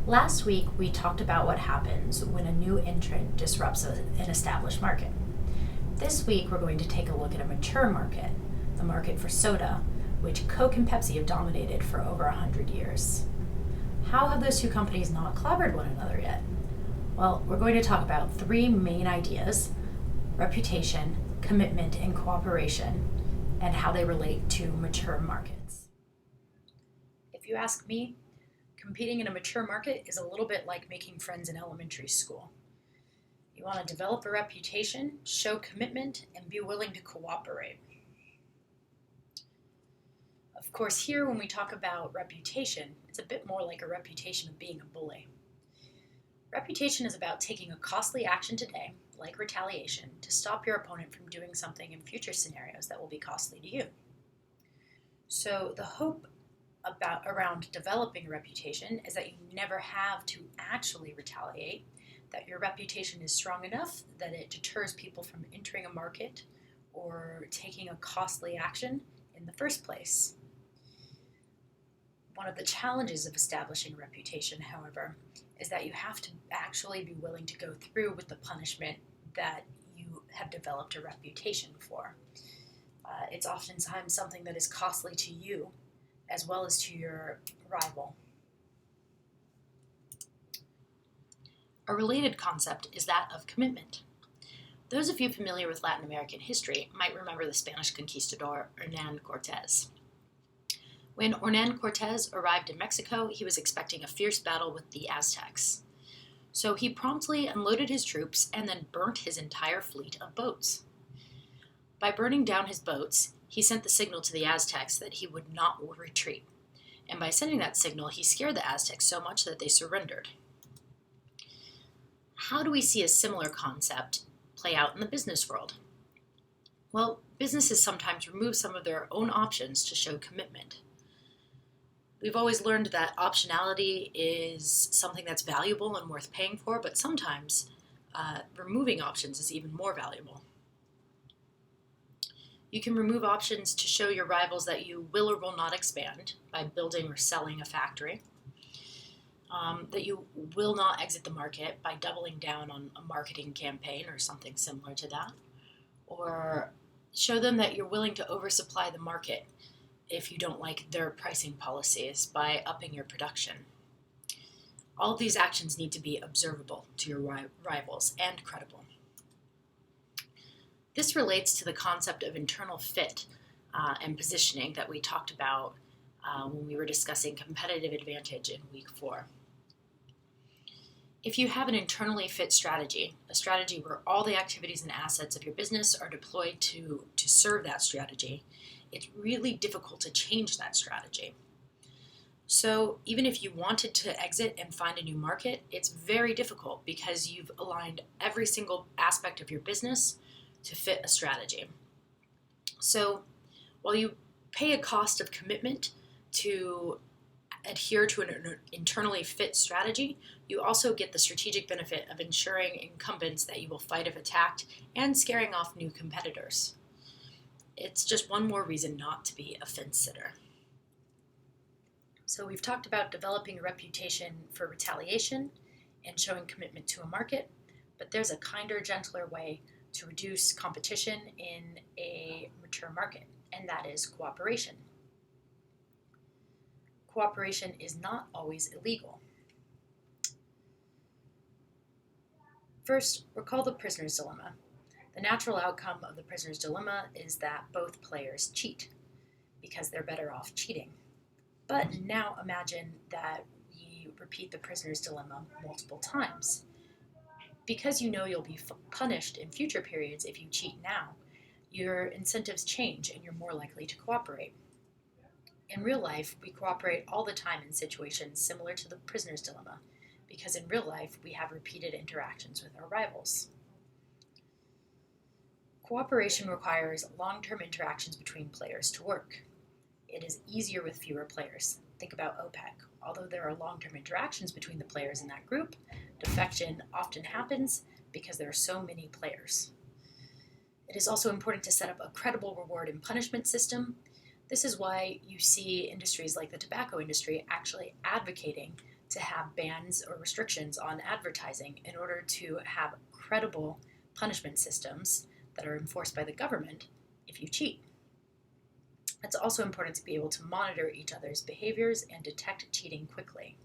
Last week, we talked about what happens when a new entrant disrupts an established market. This week, we're going to take a look at a mature market, the market for soda, which Coke and Pepsi have dominated for over 100 years. How have those two companies not clobbered one another yet? Well, we're going to talk about three main ideas: reputation, commitment, and cooperation, and how they relate to mature markets. If you ask me, competing in a mature market is a little bit like making friends in elementary school. You want to develop a reputation, show commitment, and be willing to cooperate. Of course, here when we talk about reputation, it's a bit more like a reputation of being a bully. Reputation is about taking a costly action today, like retaliation, to stop your opponent from doing something in future scenarios that will be costly to you. So the hope around developing a reputation is that you never have to actually retaliate, that your reputation is strong enough that it deters people from entering a market or taking a costly action in the first place. One of the challenges of establishing a reputation, however, is that you have to actually be willing to go through with the punishment that you have developed a reputation for. It's oftentimes something that is costly to you as well as to your rival. A related concept is that of commitment. Those of you familiar with Latin American history might remember the Spanish conquistador Hernán Cortés. When Hernán Cortés arrived in Mexico, he was expecting a fierce battle with the Aztecs. So he promptly unloaded his troops and then burnt his entire fleet of boats. By burning down his boats, he sent the signal to the Aztecs that he would not retreat. And by sending that signal, he scared the Aztecs so much that they surrendered. How do we see a similar concept play out in the business world? Well, businesses sometimes remove some of their own options to show commitment. We've always learned that optionality is something that's valuable and worth paying for, but sometimes removing options is even more valuable. You can remove options to show your rivals that you will or will not expand by building or selling a factory, that you will not exit the market by doubling down on a marketing campaign or something similar to that, or show them that you're willing to oversupply the market if you don't like their pricing policies by upping your production. All of these actions need to be observable to your rivals and credible. This relates to the concept of internal fit and positioning that we talked about when we were discussing competitive advantage in week 4. If you have an internally fit strategy, a strategy where all the activities and assets of your business are deployed to serve that strategy, it's really difficult to change that strategy. So even if you wanted to exit and find a new market, it's very difficult because you've aligned every single aspect of your business to fit a strategy. So while you pay a cost of commitment to adhere to an internally fit strategy, you also get the strategic benefit of ensuring incumbents that you will fight if attacked and scaring off new competitors. It's just one more reason not to be a fence sitter. So we've talked about developing a reputation for retaliation and showing commitment to a market, but there's a kinder, gentler way to reduce competition in a mature market, and that is cooperation. Cooperation is not always illegal. First, recall the prisoner's dilemma. The natural outcome of the prisoner's dilemma is that both players cheat because they're better off cheating. But now imagine that we repeat the prisoner's dilemma multiple times. Because you know you'll be punished in future periods if you cheat now, your incentives change and you're more likely to cooperate. In real life, we cooperate all the time in situations similar to the prisoner's dilemma, because in real life, we have repeated interactions with our rivals. Cooperation requires long-term interactions between players to work. It is easier with fewer players. Think about OPEC. Although there are long-term interactions between the players in that group, defection often happens because there are so many players. It is also important to set up a credible reward and punishment system. This is why you see industries like the tobacco industry actually advocating to have bans or restrictions on advertising in order to have credible punishment systems that are enforced by the government if you cheat. It's also important to be able to monitor each other's behaviors and detect cheating quickly.